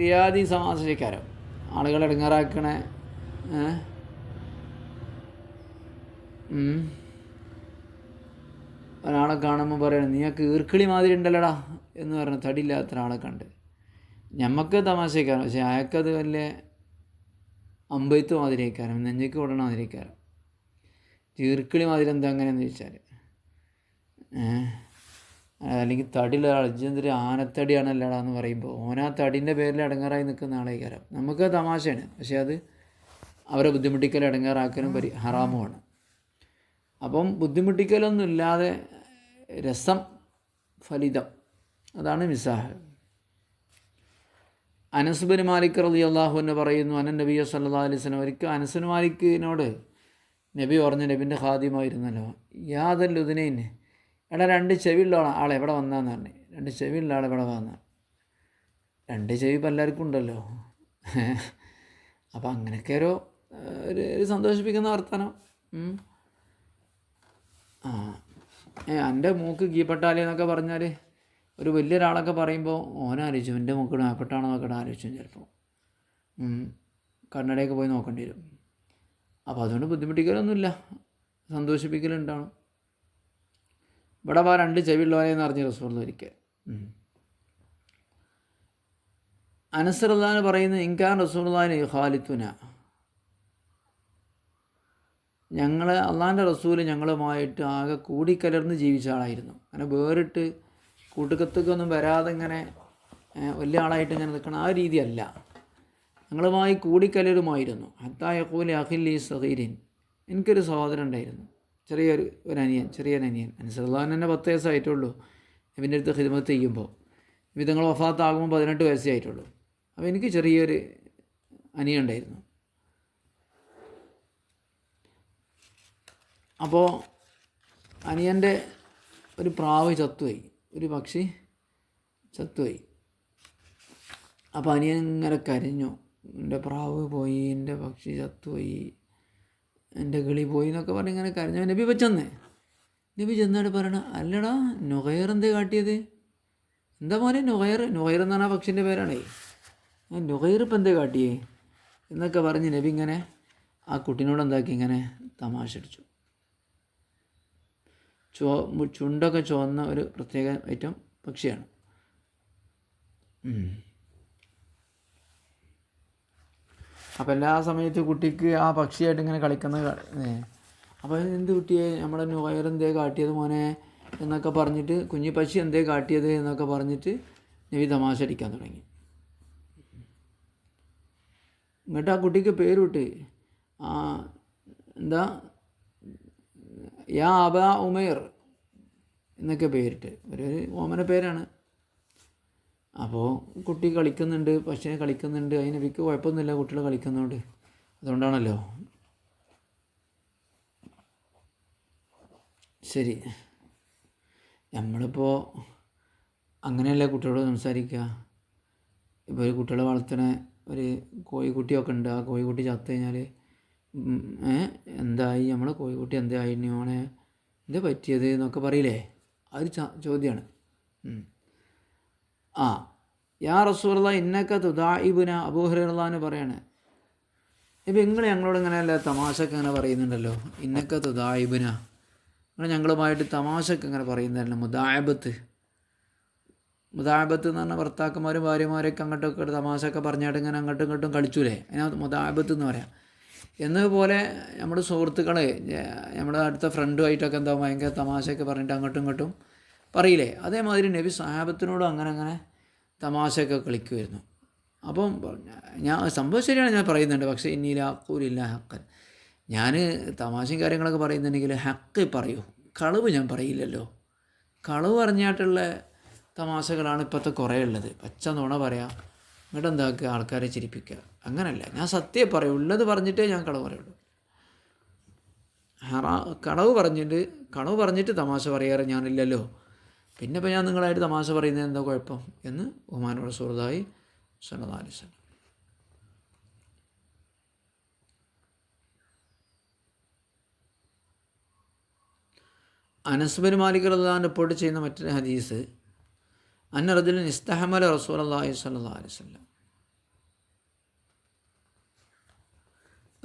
ഫിര്യാദി സമാസക്കാരോ ആളുകളെ ഇടങ്ങാറാക്കണേ. ഒരാളെ കാണുമ്പോൾ പറയണം നീയൊക്കെ ഈർക്കിളി മാതിരി ഉണ്ടല്ലടാ എന്ന് പറഞ്ഞ തടിയില്ലാത്ത ഒരാളെ കണ്ട് ഞമ്മക്ക് തമാശക്കാരൻ, പക്ഷെ അയാൾക്കത് വലിയ അമ്പയത്ത് മാതിരിക്കാരം, നെഞ്ചയ്ക്ക് ഓടണ മാതിരിക്കാരം. ഈർക്കിളി മാതിരി എന്താ അങ്ങനെയെന്ന് ചോദിച്ചാൽ അല്ലെങ്കിൽ തടിയുള്ള ആൾ ഇജ്ജെന്തൊരു ആനത്തടിയാണല്ലടാ എന്ന് പറയുമ്പോൾ ഓനാ തടീൻ്റെ പേരിൽ ഇടങ്ങാറായി നിൽക്കുന്ന ആളേക്കാരം. നമുക്ക് തമാശയാണ്, പക്ഷെ അത് അവരെ ബുദ്ധിമുട്ടിക്കൽ ഇടങ്ങാറാക്കലും ഹറാമുമാണ്. അപ്പം ബുദ്ധിമുട്ടിക്കലൊന്നും ഇല്ലാതെ രസം ഫലിതം, അതാണ് മിസാഹ്. അനസ് ബിൻ മാലിക് റളിയല്ലാഹു അൻഹു പറയുന്നു, അനൻ നബി സല്ലല്ലാഹു അലൈഹി വസല്ലം ഒരിക്കൽ അനസ് മാലിക്കിനോട് നബി പറഞ്ഞു, നബിൻ്റെ ഖാദിമായിരുന്നല്ലോ, യാദൽ ഉദുനൈന്, എടാ 2 ചെവിയുള്ള ആളെ എവിടെ വന്നാന്ന് പറഞ്ഞു. 2 ചെവിയുള്ള ആളെ എവിടെ വന്ന, 2 ചെവി ഇപ്പം എല്ലാവർക്കും ഉണ്ടല്ലോ. അപ്പം അങ്ങനെയൊക്കെ ഒരു സന്തോഷിപ്പിക്കുന്ന വർത്തമാനം. എൻ്റെ മൂക്ക് കീപ്പട്ടാലേ എന്നൊക്കെ പറഞ്ഞാൽ ഒരു വലിയൊരാളൊക്കെ പറയുമ്പോൾ ഓനാലോചിച്ചു എൻ്റെ മൂക്ക് നാപ്പെട്ടാണോ എന്നൊക്കെ ആലോചിച്ചു ചിലപ്പോൾ. കണ്ണടയൊക്കെ പോയി നോക്കേണ്ടി വരും. അപ്പോൾ അതുകൊണ്ട് ബുദ്ധിമുട്ടിക്കലൊന്നുമില്ല, സന്തോഷിപ്പിക്കലുണ്ടാണ്. ഇവിടെ 2 ചെവിയുള്ളവരെന്ന് അറിഞ്ഞ റസൂലുള്ളാഹി ഒരിക്കൽ. അനസ് റളിയല്ലാഹു അൻഹു പറയുന്നത്, ഇൻകാൻ റസൂലുള്ളാഹി ഖാലിത്തുന, അള്ളാഹിൻ്റെ റസൂല് ഞങ്ങളുമായിട്ട് ആകെ കൂടിക്കലർന്ന് ജീവിച്ച ആളായിരുന്നു. അങ്ങനെ വേറിട്ട് കൂട്ടുകത്തൊക്കൊന്നും വരാതെ ഇങ്ങനെ വലിയ ആളായിട്ട് ഇങ്ങനെ നിൽക്കണം ആ രീതിയല്ല, ഞങ്ങളുമായി കൂടിക്കലരുമായിരുന്നു. ഹത്താ യഖൂല അഖില്ലി സഗീരിൻ, എനിക്കൊരു സഹോദരൻ ഉണ്ടായിരുന്നു, ചെറിയൊരു അനിയൻ. അനസ് റളിയല്ലാഹു അൻഹു തന്നെ 10 വയസ്സായിട്ടുള്ളൂ നബിൻ്റെ അടുത്ത് ഖിദ്മത്ത് ചെയ്യുമ്പോൾ. നബി തങ്ങൾ വഫാത്താകുമ്പോൾ 18 വയസ്സേ ആയിട്ടുള്ളൂ. അപ്പോൾ എനിക്ക് ചെറിയൊരു അനിയൻ ഉണ്ടായിരുന്നു. അപ്പോൾ അനിയൻ്റെ ഒരു പ്രാവ് ചത്തുപോയി, ഒരു പക്ഷി ചത്തുപോയി. അപ്പോൾ അനിയൻ ഇങ്ങനെ കരഞ്ഞു, എൻ്റെ പ്രാവ് പോയി, എൻ്റെ പക്ഷി ചത്തുപോയി, എൻ്റെ കിളി പോയി എന്നൊക്കെ പറഞ്ഞ് ഇങ്ങനെ കരഞ്ഞു. നബി ചെന്നിട്ട് പറയണ, അല്ലടാ നുഗൈർ എന്തേ കാട്ടിയത്, എന്താ മോനെ നുഗൈർ എന്ന് പറഞ്ഞാൽ ആ പക്ഷിൻ്റെ പേരാണേ, നുഗൈർ ഇപ്പം എന്തേ കാട്ടിയേ എന്നൊക്കെ പറഞ്ഞ് നബി ഇങ്ങനെ ആ കുട്ടീനോട് എന്താക്കി ഇങ്ങനെ തമാശ അടിച്ചു. ചുണ്ടൊക്കെ ചുവന്ന ഒരു പ്രത്യേക ഐറ്റം പക്ഷിയാണ്. അപ്പോൾ എല്ലാ സമയത്തും കുട്ടിക്ക് ആ പക്ഷിയായിട്ട് ഇങ്ങനെ കളിക്കുന്ന, അപ്പോൾ എന്ത് കുട്ടിയെ നമ്മുടെ നുഗൈർ എന്തേ കാട്ടിയത് മോനെ എന്നൊക്കെ പറഞ്ഞിട്ട്, കുഞ്ഞി പക്ഷി എന്തേ കാട്ടിയത് എന്നൊക്കെ പറഞ്ഞിട്ട് നബി തമാശ അടിക്കാൻ തുടങ്ങി. എന്നിട്ട് ആ കുട്ടിക്ക് പേരിട്ട്, എന്താ യാ അബാ ഉമൈർ എന്നൊക്കെ പേരിട്ട്, ഒരു ഓമന പേരാണ്. അപ്പോൾ കുട്ടി കളിക്കുന്നുണ്ട്, പക്ഷേ കളിക്കുന്നുണ്ട്, അതിന് നബിക്ക് കുഴപ്പമൊന്നുമില്ല, കുട്ടികൾ കളിക്കുന്നുണ്ട്, അതുകൊണ്ടാണല്ലോ. ശരി, നമ്മളിപ്പോൾ അങ്ങനെയല്ല കുട്ടികളോട് സംസാരിക്കുക. ഇപ്പോൾ ഒരു കുട്ടികളെ വളർത്തണ ഒരു കോഴിക്കുട്ടിയൊക്കെ ഉണ്ട്, ആ കോഴിക്കുട്ടി ചത്തു കഴിഞ്ഞാൽ എന്തായി നമ്മളെ കോഴിക്കുട്ടി എന്തായി മോനെ എന്താ പറ്റിയത് എന്നൊക്കെ പറയില്ലേ, അതൊരു ചോദ്യമാണ്. യാ റസൂലുള്ളാഹി ഇന്നക തുദാഇബുന, അബൂ ഹുറൈറ റളിയല്ലാഹു അൻഹു പറയാണ്, ഇപ്പം നിങ്ങൾ ഞങ്ങളോട് ഇങ്ങനെയല്ല തമാശക്ക് ഇങ്ങനെ പറയുന്നുണ്ടല്ലോ, ഇന്നക തുദാഇബുന, നിങ്ങൾ ഞങ്ങളുമായിട്ട് തമാശക്ക് ഇങ്ങനെ പറയുന്നതല്ലോ. മുദാഅബത്ത് എന്ന് പറഞ്ഞാൽ ഭർത്താക്കന്മാരും ഭാര്യമാരൊക്കെ അങ്ങോട്ടൊക്കെ തമാശയൊക്കെ പറഞ്ഞായിട്ട് ഇങ്ങനെ അങ്ങോട്ടും ഇങ്ങോട്ടും കളിച്ചൂലേ, അതിനകത്ത് മുദാഅബത്ത് എന്ന് പറയാം. എന്നതുപോലെ നമ്മുടെ സുഹൃത്തുക്കളെ, നമ്മുടെ അടുത്ത ഫ്രണ്ടുമായിട്ടൊക്കെ എന്താ ഭയങ്കര തമാശയൊക്കെ പറഞ്ഞിട്ട് അങ്ങോട്ടും ഇങ്ങോട്ടും പറയില്ലേ, അതേമാതിരി നബി സഹാബത്തിനോടും അങ്ങനെ തമാശയൊക്കെ കളിക്കുമായിരുന്നു. അപ്പം ഞാൻ സംഭവം ശരിയാണ്, ഞാൻ പറയുന്നുണ്ട്, പക്ഷേ ഇന്നീല അഖൂലില്ല ഹക്കൻ, ഞാൻ തമാശയും കാര്യങ്ങളൊക്കെ പറയുന്നുണ്ടെങ്കിൽ ഹക്ക് പറയൂ, കളവ് ഞാൻ പറയില്ലല്ലോ. കളവ് പറഞ്ഞായിട്ടുള്ള തമാശകളാണ് ഇപ്പോഴത്തെ കുറേ ഉള്ളത്. പച്ച നുണ പറയാം, എന്നിട്ട് എന്താക്കുക, ആൾക്കാരെ ചിരിപ്പിക്കുക. അങ്ങനല്ല, ഞാൻ സത്യം പറയും, ഉള്ളത് പറഞ്ഞിട്ടേ ഞാൻ കളവ് പറയുള്ളൂ. കളവ് പറഞ്ഞിട്ട് തമാശ പറയാറ് ഞാനില്ലല്ലോ, പിന്നെ ഇപ്പോൾ ഞാൻ നിങ്ങളായിട്ട് തമാശ പറയുന്നത് എന്താ കുഴപ്പം എന്ന് ബഹുമാനപ്പെട്ട റസൂലുള്ളാഹി സ്വല്ലല്ലാഹു അലൈഹി വസല്ലം. അനസ് ബിൻ മാലിക് റളിയല്ലാഹു അൻഹു റിപ്പോർട്ട് ചെയ്യുന്ന മറ്റൊരു ഹദീസ്, അന്ന റജുലൻ ഇസ്തഹമല റസൂലുള്ളാഹി സ്വല്ലല്ലാഹു അലൈഹി വസല്ലം,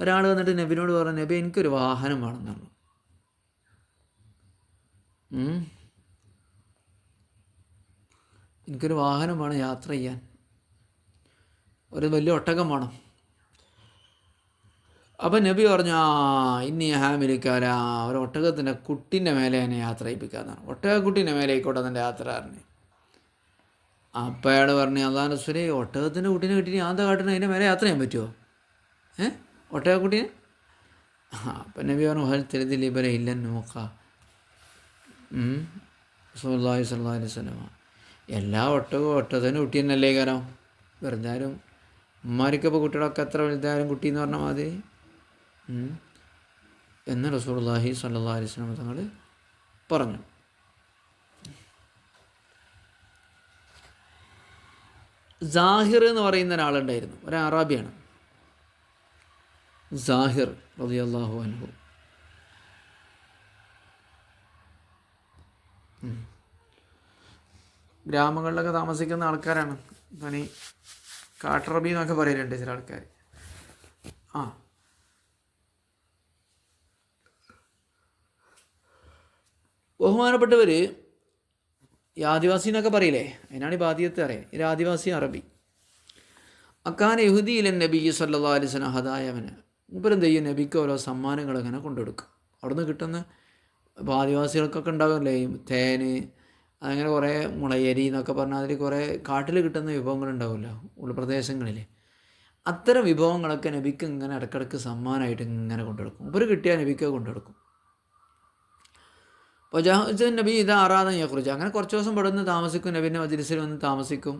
ഒരാൾ വന്നിട്ട് നബിനോട് പറഞ്ഞു, നബി എനിക്കൊരു വാഹനം വേണമെന്ന് പറഞ്ഞു. എനിക്കൊരു വാഹനം വേണം യാത്ര ചെയ്യാൻ, ഒരു വലിയ ഒട്ടകം വേണം. അപ്പം നബി പറഞ്ഞു, ഇനി ഹാമിലിക്കാല ഒരു ഒട്ടകത്തിൻ്റെ കുട്ടീൻ്റെ മേലെ എന്നെ യാത്ര ചെയ്യിപ്പിക്കാമെന്നാണ്. ഒട്ടകക്കുട്ടീൻ്റെ മേലെ ആയിക്കോട്ടെ എൻ്റെ യാത്ര പറഞ്ഞു. അപ്പം അയാൾ പറഞ്ഞു, അതാണ് റസൂലേ, ഒട്ടകത്തിൻ്റെ കുട്ടീനെ കിട്ടി ഞാൻ എന്താ കാട്ടണം, അതിൻ്റെ മേലെ യാത്ര ചെയ്യാൻ പറ്റുമോ? ഒട്ടകക്കുട്ടീനെ? അപ്പം നബി പറഞ്ഞു, ഹൽ തെരുതി ലിബല ഇല്ലൻ നോക്കാം. റസൂലുള്ളാഹി സ്വല്ലല്ലാഹു അലൈഹി വസല്ലം എല്ലാ ഒട്ടകത്തിൻ്റെ കുട്ടി തന്നെയല്ലേ കാരണം വെറുതാലും ഉമ്മാർക്കിപ്പോൾ കുട്ടികളൊക്കെ എത്ര വലുതായാലും കുട്ടി എന്ന് പറഞ്ഞാൽ മതി എന്ന് റസൂലുള്ളാഹി സ്വല്ലല്ലാഹു അലൈഹി വസല്ലം തങ്ങൾ പറഞ്ഞു. സാഹിർ എന്ന് പറയുന്ന ഒരാളുണ്ടായിരുന്നു, ഒരു അറാബിയാണ്, സാഹിർ റളിയല്ലാഹു അൻഹു. ഗ്രാമങ്ങളിലൊക്കെ താമസിക്കുന്ന ആൾക്കാരാണ്. തനി കാട്ടറബി എന്നൊക്കെ പറയലുണ്ട് ചില ആൾക്കാർ. ബഹുമാനപ്പെട്ടവർ ഈ ആദിവാസി എന്നൊക്കെ പറയില്ലേ, അതിനാണ് ഈ ബാദിയത്ത് അറിയാം. ഒരു ആദിവാസി അറബി. അക്കാന യഹൂദിയിലൻ നബി സല്ലല്ലാഹു അലൈഹി വസല്ലം ഹദായവന് മൂപ്പരെന്ത് ചെയ്യും, നബിക്ക് ഓരോ സമ്മാനങ്ങൾ ഇങ്ങനെ കൊണ്ടുകൊടുക്കും. അവിടുന്ന് കിട്ടുന്ന ഇപ്പോൾ ആദിവാസികൾക്കൊക്കെ ഉണ്ടാകുമല്ലേ ഈ തേന്, അങ്ങനെ കുറേ മുളയരി എന്നൊക്കെ പറഞ്ഞാൽ അതിൽ കുറേ കാട്ടിൽ കിട്ടുന്ന വിഭവങ്ങളുണ്ടാവുമല്ലോ ഉൾപ്രദേശങ്ങളിൽ. അത്തരം വിഭവങ്ങളൊക്കെ നബിക്ക് ഇങ്ങനെ ഇടയ്ക്കിടയ്ക്ക് സമ്മാനമായിട്ട് ഇങ്ങനെ കൊണ്ടുകൊടുക്കും. മൂപ്പര് കിട്ടിയാൽ നബിക്ക് കൊണ്ടുകൊടുക്കും. അപ്പോൾ ജാഹുജൻ നബി ഇത് ആറാധനയെക്കുറിച്ച് അങ്ങനെ കുറച്ച് ദിവസം പെടുന്ന് താമസിക്കും, നബീൻ്റെ മജ്ലിസിൽ വന്ന് താമസിക്കും.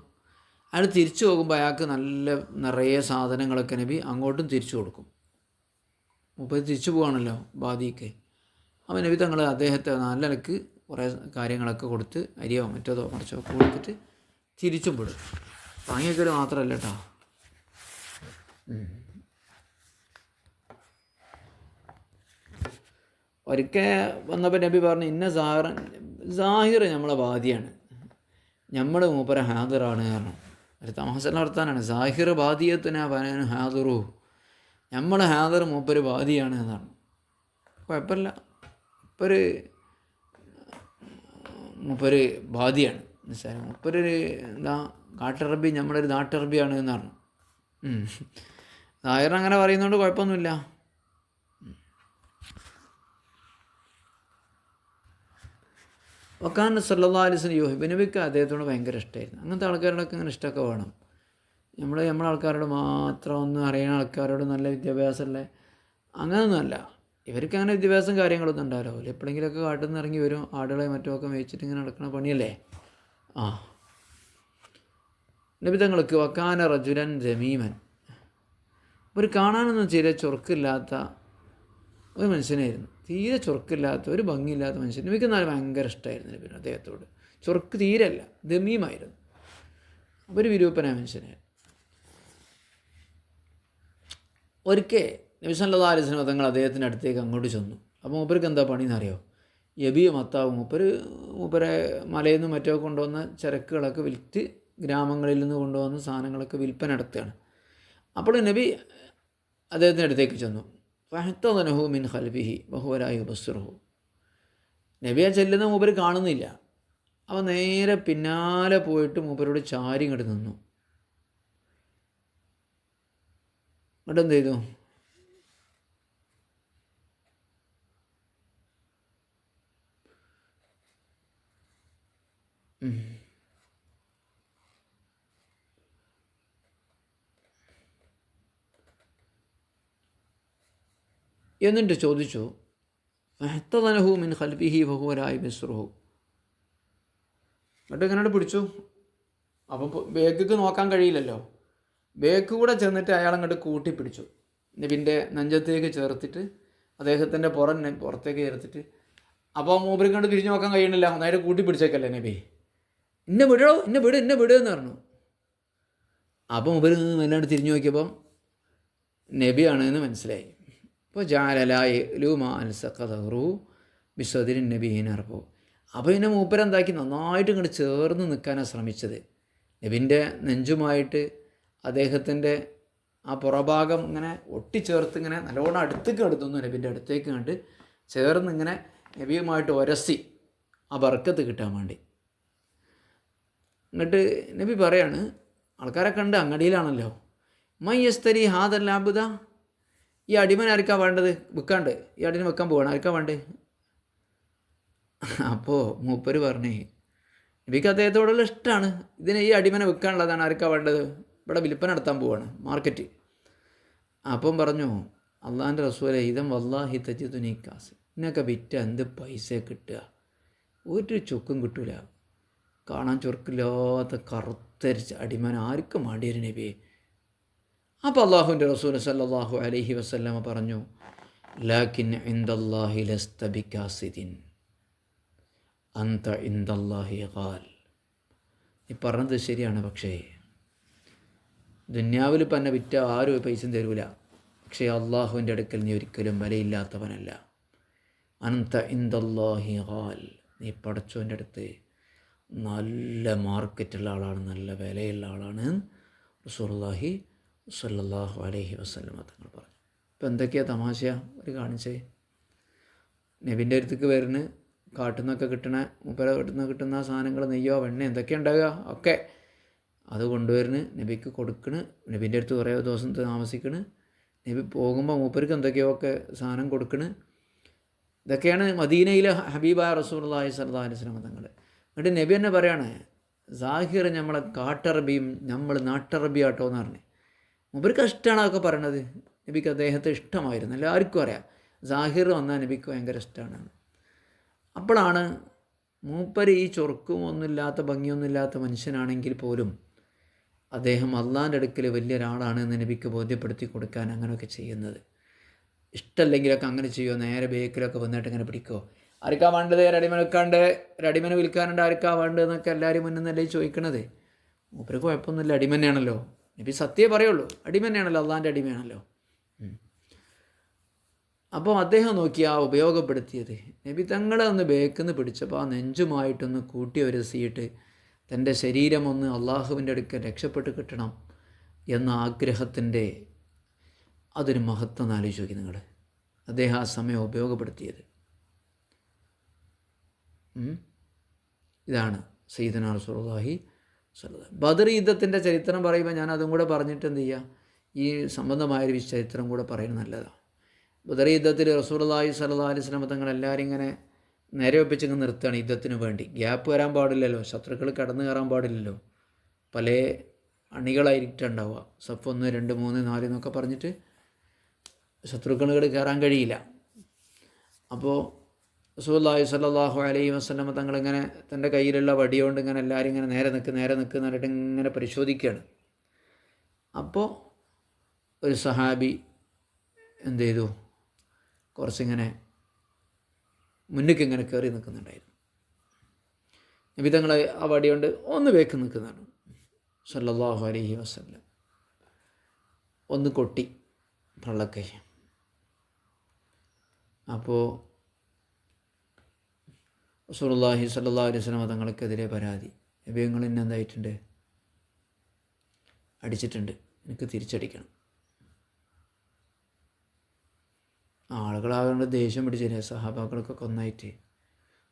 അയാൾ തിരിച്ചു പോകുമ്പോൾ അയാൾക്ക് നല്ല നിറയെ സാധനങ്ങളൊക്കെ നബി അങ്ങോട്ടും തിരിച്ചു കൊടുക്കും. മൂപ്പര് തിരിച്ചു പോവാണല്ലോ ബാദിക്ക്. അപ്പോൾ നബി തങ്ങൾ അദ്ദേഹത്തെ നല്ല നിലക്ക് കുറേ കാര്യങ്ങളൊക്കെ കൊടുത്ത് അരിയോ മറ്റേതോ മറിച്ചോ കൊടുത്തിട്ട് തിരിച്ചും വിടും. വാങ്ങിയൊക്കെ മാത്രമല്ല കേട്ടോ. ഒരിക്കൽ വന്നപ്പോൾ നബി പറഞ്ഞു, ഇന്ന സാഹിർ നമ്മളെ ബാദിയാണ്, നമ്മൾ മൂപ്പര ഹാദിറാണ് കാരണം ഒരു തമാശ നടത്താനാണ്. സാഹിർ ബാദിയത്തിന് പന ഹാദിറു, നമ്മൾ ഹാദിർ മൂപ്പര് ബാദിയാണ് എന്നാണ്. കുഴപ്പമില്ല, മൂപ്പര് ബാദിയാണ്, മൂപ്പര് എന്താ കാട്ടറബി, നമ്മളൊരു നാട്ടറബിയാണ് എന്ന് പറഞ്ഞു. സാഹിറിനങ്ങനെ പറയുന്നതുകൊണ്ട് കുഴപ്പമൊന്നുമില്ല. വക്കാന സല്ലല്ലാഹു അലൈഹി വസല്ലം യുഹിബ്ബു, നബിക്ക് അദ്ദേഹത്തോട് ഭയങ്കര ഇഷ്ടമായിരുന്നു. അങ്ങനത്തെ ആൾക്കാരോടൊക്കെ ഇങ്ങനെ ഇഷ്ടമൊക്കെ വേണം. നമ്മളെ ആൾക്കാരോട് മാത്രം ഒന്നും അറിയുന്ന ആൾക്കാരോട് നല്ല വിദ്യാഭ്യാസമുള്ള അങ്ങനെയൊന്നുമല്ല. ഇവർക്ക് അങ്ങനെ വിദ്യാഭ്യാസം കാര്യങ്ങളൊന്നും ഉണ്ടാവില്ല. എപ്പോഴെങ്കിലുമൊക്കെ കാട്ടിൽ നിന്ന് ഇറങ്ങി വരും, ആടുകളെ മറ്റുമൊക്കെ മേയിച്ചിട്ട് ഇങ്ങനെ നടക്കുന്ന പണിയല്ലേ. നബി തങ്ങൾക്ക് വക്കാന റജുലൻ ജമീമൻ, ഒരു കാണാനൊന്നും തീരെ ചൊറുക്കില്ലാത്ത ഒരു മനുഷ്യനായിരുന്നു. തീരെ ചൊറുക്കില്ലാത്ത ഒരു ഭംഗിയില്ലാത്ത മനുഷ്യൻ. നബിക്ക് എന്നാൽ ഭയങ്കര ഇഷ്ടമായിരുന്നു നബി അദ്ദേഹത്തോട്. ചൊറുക്ക് തീരല്ല, ദമീമായിരുന്നു. ഒരു വിരൂപനായ മനുഷ്യനായിരുന്നു. ഒരിക്കൽ നബി സല്ലല്ലാഹു അലൈഹി വസല്ലം തങ്ങൾ അദ്ദേഹത്തിൻ്റെ അടുത്തേക്ക് അങ്ങോട്ട് ചെന്നു. അപ്പോൾ മൂപ്പർക്ക് എന്താ പണിയെന്നറിയോ, യബിയ മത്താവും മൂപ്പരെ മലയിൽ നിന്നും മറ്റോ കൊണ്ടുവന്ന ചരക്കുകളൊക്കെ വിൽറ്റ് ഗ്രാമങ്ങളിൽ നിന്ന് കൊണ്ടുവന്ന സാധനങ്ങളൊക്കെ വിൽപ്പന നടത്തുകയാണ്. അപ്പോൾ നബി അദ്ദേഹത്തിൻ്റെ അടുത്തേക്ക് ചെന്നു. ഫഹ്തദനഹു മിൻ ഖൽബിഹി വഹുവ ലാ യുബസ്സിറുഹു, നബിയെ ചെല്ലുന്ന മൂപ്പർ കാണുന്നില്ല. അപ്പോൾ നേരെ പിന്നാലെ പോയിട്ട് മൂപ്പരോട് ചാരി ഇങ്ങോട്ട് നിന്നു. എന്നിട്ട് എന്ത് ചെയ്തു, എന്നിട്ട് ചോദിച്ചു, ഫഹ്തദനഹു മിൻ ഖൽബിഹി വഹുവ ലാ യുബസ്സിറുഹു, എന്നിട്ട് ഇങ്ങനെ പിടിച്ചു. അപ്പോൾ ബേക്ക് നോക്കാൻ കഴിയില്ലല്ലോ, ബേക്ക് കൂടെ ചെന്നിട്ട് അയാളങ്ങോട്ട് കൂട്ടിപ്പിടിച്ചു. നബിൻ്റെ നെഞ്ചത്തേക്ക് ചേർത്തിട്ട് അദ്ദേഹത്തിൻ്റെ പുറത്തേക്ക് ചേർത്തിട്ട്. അപ്പോൾ മൂപ്പർക്ക് കണ്ട് തിരിഞ്ഞു നോക്കാൻ കഴിയണില്ല, നേരെ കൂട്ടിപ്പിടിച്ചേക്കല്ലേ നബി. ഇന്നെ വിടോ, ഇന്നെ വിട് എന്ന് പറഞ്ഞു. അപ്പോൾ മൂപ്പർ മെല്ലാണ്ട് തിരിഞ്ഞു നോക്കിയപ്പം നബിയാണ് എന്ന് മനസ്സിലായി. അപ്പോൾ ജാലലൂമാൻസഖറു ബിസ്വദിൻ നബീനർബോ, അപ്പോൾ പിന്നെ മൂപ്പരെന്താക്കി നന്നായിട്ട് ഇങ്ങോട്ട് ചേർന്ന് നിൽക്കാനാണ് ശ്രമിച്ചത്. നബിൻ്റെ നെഞ്ചുമായിട്ട് അദ്ദേഹത്തിൻ്റെ ആ പുറഭാഗം ഇങ്ങനെ ഒട്ടിച്ചേർത്ത് ഇങ്ങനെ നല്ലോണം അടുത്തേക്ക് എടുത്തുന്നു, നബിൻ്റെ അടുത്തേക്ക് കണ്ട് ചേർന്ന് ഇങ്ങനെ നബിയുമായിട്ട് ഉരസി ആ ബർക്കത്ത് കിട്ടാൻ വേണ്ടി. എന്നിട്ട് നബി പറയാണ്, ആൾക്കാരെ കണ്ട് അങ്ങടിയിലാണല്ലോ, മയ്യസ്തരി ഹാദൽ അബ്ദ, ഈ അടിമൻ ആർക്കാ വേണ്ടത്, വിൽക്കാണ്ട് ഈ അടിമ വെക്കാൻ പോവാണ്, ആർക്കാ വേണ്ടത്? അപ്പോൾ മൂപ്പര് പറഞ്ഞേ, നബിക്ക് അദ്ദേഹത്തോടുള്ള ഇഷ്ടമാണ്, ഇതിന് ഈ അടിമനെ വിൽക്കാനുള്ളതാണ്, ആർക്കാ വേണ്ടത്, ഇവിടെ വിൽപ്പന നടത്താൻ പോവാണ്, മാർക്കറ്റ്. അപ്പം പറഞ്ഞു, അള്ളാഹിൻ്റെ റസൂലെ ഇതം വല്ലാഹി തജിദു നീക്കാസ്, ഇതിനൊക്കെ വിറ്റ എന്ത് പൈസ കിട്ടുക, ഒരു ചുക്കും കിട്ടൂല, കാണാൻ ചുരുക്കില്ലാത്ത കറുത്തരിച്ച അടിമൻ ആർക്കും മാടിയൊരു നബിയെ. അപ്പോൾ അള്ളാഹുവിൻ്റെ റസൂൽ സല്ലല്ലാഹു അലൈഹി വസല്ലമ പറഞ്ഞു, ലാകിൻ ഇൻദല്ലാഹി ലസ്ത ബികാസിദിൻ അന്ത ഇൻദല്ലാഹി ഖാൽ. നീ പറഞ്ഞത് ശരിയാണ്, പക്ഷേ ദുന്യാവിൽ ഇപ്പം എന്നെ വിറ്റ ആരും പൈസയും തരൂല, പക്ഷേ അള്ളാഹുവിൻ്റെ അടുക്കൽ നീ ഒരിക്കലും വിലയില്ലാത്തവനല്ല. അന്ത ഇൻദല്ലാഹി ഖാൽ, നീ പടച്ചോൻ്റെ അടുത്ത് നല്ല മാർക്കറ്റുള്ള ആളാണ്, നല്ല വിലയുള്ള ആളാണ് റസൂലുള്ളാഹി സ്വല്ലല്ലാഹു അലൈഹി വസല്ലമ തങ്ങൾ പറഞ്ഞു. ഇപ്പം എന്തൊക്കെയാണ് തമാശ ഒരു കാണിച്ചേ, നബിൻ്റെ അടുത്തേക്ക് വരുന്ന കാട്ടിൽ നിന്നൊക്കെ കിട്ടണ, മൂപ്പര വീട്ടിൽ നിന്ന് കിട്ടുന്ന സാധനങ്ങൾ, നെയ്യോ വെണ്ണ എന്തൊക്കെയാണ് ഉണ്ടാകുക ഒക്കെ അത് കൊണ്ടുവരുന്ന് നബിക്ക് കൊടുക്കണ്. നബിൻ്റെ അടുത്ത് കുറേ ദിവസം താമസിക്കണ്, നബി പോകുമ്പോൾ മൂപ്പർക്ക് എന്തൊക്കെയോ ഒക്കെ സാധനം കൊടുക്കണ്. ഇതൊക്കെയാണ് മദീനയിലെ ഹബീബായ റസൂലുള്ളാഹി സ്വല്ലല്ലാഹു അലൈഹി വസല്ലം തങ്ങൾ. എന്നിട്ട് നബി തന്നെ പറയാണ്, സാഹിർ നമ്മളെ കാട്ടറബിയും നമ്മൾ നാട്ടറബിയാട്ടോ എന്ന് പറഞ്ഞു. മൂപ്പർക്ക് ഇഷ്ടമാണ് അതൊക്കെ പറയണത്, നബിക്ക് അദ്ദേഹത്തെ ഇഷ്ടമായിരുന്നു, എല്ലാവർക്കും അറിയാം. സാഹിർ വന്നാൽ നബിക്ക് ഭയങ്കര ഇഷ്ടമാണ്. അപ്പോഴാണ് മൂപ്പര് ഈ ചൊറുക്കും ഒന്നുമില്ലാത്ത ഭംഗിയൊന്നുമില്ലാത്ത മനുഷ്യനാണെങ്കിൽ പോലും അദ്ദേഹം അള്ളാൻ്റെ അടുക്കൽ വലിയൊരാളാണ് എന്ന് നബിക്ക് ബോധ്യപ്പെടുത്തി കൊടുക്കാൻ അങ്ങനെയൊക്കെ ചെയ്യുന്നത്. ഇഷ്ടമല്ലെങ്കിലൊക്കെ അങ്ങനെ ചെയ്യുമോ, നേരെ ബേക്കിലൊക്കെ വന്നിട്ട് ഇങ്ങനെ പിടിക്കുമോ, ആർക്കാ വേണ്ടത്, ഒരടിമ വിൽക്കാണ്ട്, ഒരടിമന വിൽക്കാനുണ്ട്, ആർക്കാ വേണ്ടത് എന്നൊക്കെ എല്ലാവരും മുന്നിൽ നിന്നല്ലേ ചോദിക്കണത്. മൂപ്പര് കുഴപ്പമൊന്നുമില്ല, അടിമ തന്നെയാണല്ലോ, നബി സത്യമേ പറയുള്ളൂ, അടിമ തന്നെയാണല്ലോ, അള്ളാൻ്റെ അടിമയാണല്ലോ. അപ്പോൾ അദ്ദേഹം നോക്കി ആ ഉപയോഗപ്പെടുത്തിയത്, നബി തങ്ങളെ ഒന്ന് ബേക്കിന്ന് പിടിച്ചപ്പോൾ ആ നെഞ്ചുമായിട്ടൊന്ന് കൂട്ടി ഉരസിയിട്ട് തൻ്റെ ശരീരമൊന്ന് അള്ളാഹുവിൻ്റെ അടുക്കൽ രക്ഷപ്പെട്ട് കിട്ടണം എന്ന ആഗ്രഹത്തിൻ്റെ അതൊരു മഹത്വം ആലോചിച്ച് നോക്കി നിങ്ങൾ. അദ്ദേഹം ആ സമയം ഉപയോഗപ്പെടുത്തിയത് ഇതാണ് സയ്യിദുനാ റസൂലുള്ളാഹി സ്വല്ലല്ലാഹു. ബദർ യുദ്ധത്തിൻ്റെ ചരിത്രം പറയുമ്പോൾ ഞാൻ അതും കൂടെ പറഞ്ഞിട്ട് എന്ത് ചെയ്യുക, ഈ സംബന്ധമായൊരു ചരിത്രം കൂടെ പറയുന്നത് നല്ലതാണ്. ബദർ യുദ്ധത്തിൽ റസൂലുള്ളാഹി സ്വല്ലല്ലാഹു അലൈഹി വസല്ലം തങ്ങൾ എല്ലാവരും ഇങ്ങനെ നേരെ വെപ്പിച്ചിങ്ങ് നിർത്തുകയാണ് യുദ്ധത്തിന് വേണ്ടി. ഗ്യാപ്പ് വരാൻ പാടില്ലല്ലോ, ശത്രുക്കൾ കടന്നു കയറാൻ പാടില്ലല്ലോ, പല അണികളായിട്ടുണ്ടാവുക, സഫ് 1 2 3 4 എന്നൊക്കെ പറഞ്ഞിട്ട് ശത്രുക്കൾ കയറാൻ കഴിയില്ല. അപ്പോൾ റസൂലുള്ളാഹി സ്വല്ലല്ലാഹു അലൈഹി വസല്ലം തങ്ങളിങ്ങനെ തൻ്റെ കയ്യിലുള്ള വടിയോണ്ട് ഇങ്ങനെ എല്ലാവരും ഇങ്ങനെ നേരെ നിൽക്ക് എന്ന് പറഞ്ഞിട്ട് ഇങ്ങനെ പരിശോധിക്കുകയാണ്. അപ്പോൾ ഒരു സഹാബി എന്ത് ചെയ്തു, കുറച്ചിങ്ങനെ മുന്നിലേക്ക് ഇങ്ങനെ കയറി നിൽക്കുന്നുണ്ടായിരുന്നു. നബി തങ്ങൾ ആ വടിയോണ്ട് ഒന്ന് വേക്ക് നിൽക്കുന്നതാണ് സല്ലല്ലാഹു അലൈഹി വസല്ലം. ഒന്ന് കൊട്ടി പള്ളക്കെ. അപ്പോൾ റസൂലുള്ളാഹി സ്വല്ലല്ലാഹു അലൈഹി വസല്ലം തങ്ങൾക്കെതിരെ പരാതി, നബി നിങ്ങൾ എന്നെ എന്തായിട്ടുണ്ട്, അടിച്ചിട്ടുണ്ട്, എനിക്ക് തിരിച്ചടിക്കണം. ആളുകളാകൊണ്ട് ദേഷ്യം പിടിച്ചില്ലേ സഹാബാക്കൾക്കൊക്കെ ഒന്നായിട്ട്.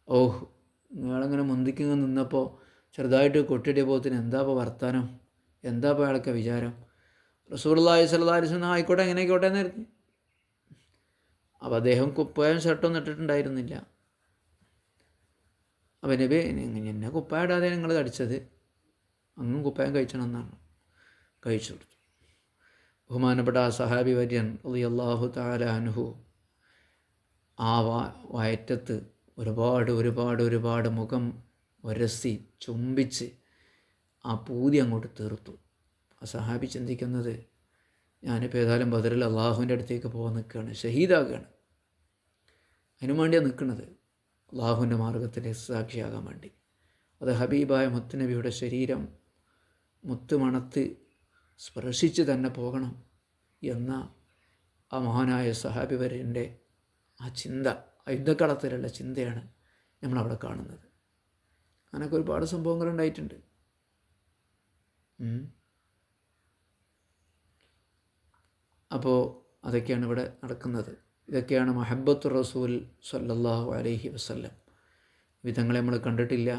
ഓഹ് നിങ്ങളിങ്ങനെ മുന്തിക്കിങ്ങ് നിന്നപ്പോൾ ചെറുതായിട്ട് കൊട്ടിടിയ പോത്തിന് എന്താ ഇപ്പോൾ വർത്താനം, എന്താ ഇപ്പോൾ അയാളൊക്കെ വിചാരം. റസൂലുള്ളാഹി സ്വല്ലല്ലാഹു അലൈഹി വസല്ലം ആയിക്കോട്ടെ എങ്ങനെ ആയിക്കോട്ടെ എന്നായിരുന്നു. അപ്പോൾ അദ്ദേഹം കുപ്പായം ഷർട്ടൊന്നും ഇട്ടിട്ടുണ്ടായിരുന്നില്ല. അപ്പോൾ നബി എന്നെ കുപ്പായം ഇടാതെ നിങ്ങൾ അടിച്ചത്, അങ്ങും കുപ്പായം കഴിച്ചണമെന്നാണ്, കഴിച്ചു കൊടുത്തു. ബഹുമാനപ്പെട്ട ആ സഹാബി വര്യൻ റളിയല്ലാഹു തആല അൻഹു ആ വയറ്റത്ത് ഒരുപാട് മുഖം ഉരസി ചുംബിച്ച് ആ പൂതി അങ്ങോട്ട് തീർത്തു. ആ സഹാബി ചിന്തിക്കുന്നത്, ഞാനിപ്പോൾ ഏതായാലും ബദറിൽ അള്ളാഹുവിൻ്റെ അടുത്തേക്ക് പോകാൻ നിൽക്കുകയാണ്, ഷഹീദാകുകയാണ്, അതിനു വേണ്ടിയാണ് നിൽക്കുന്നത്, അള്ളാഹുവിൻ്റെ മാർഗത്തിൽ സാക്ഷിയാകാൻ വേണ്ടി. അത് ഹബീബായ മുത്തുനബിയുടെ ശരീരം മുത്തുമണത്ത് സ്പർശിച്ച് തന്നെ പോകണം എന്ന ആ മഹാനായ സഹാബി വര്യൻ്റെ ആ ചിന്ത, ആ യുദ്ധക്കളത്തിലുള്ള ചിന്തയാണ് നമ്മളവിടെ കാണുന്നത്. അങ്ങനെയൊക്കെ ഒരുപാട് സംഭവങ്ങളുണ്ടായിട്ടുണ്ട്. അപ്പോൾ അതൊക്കെയാണ് ഇവിടെ നടക്കുന്നത്. ഇതൊക്കെയാണ് മഹബ്ബത്തു റസൂൽ സല്ലല്ലാഹു അലൈഹി വസല്ലം. വിധങ്ങളെ നമ്മൾ കണ്ടിട്ടില്ല,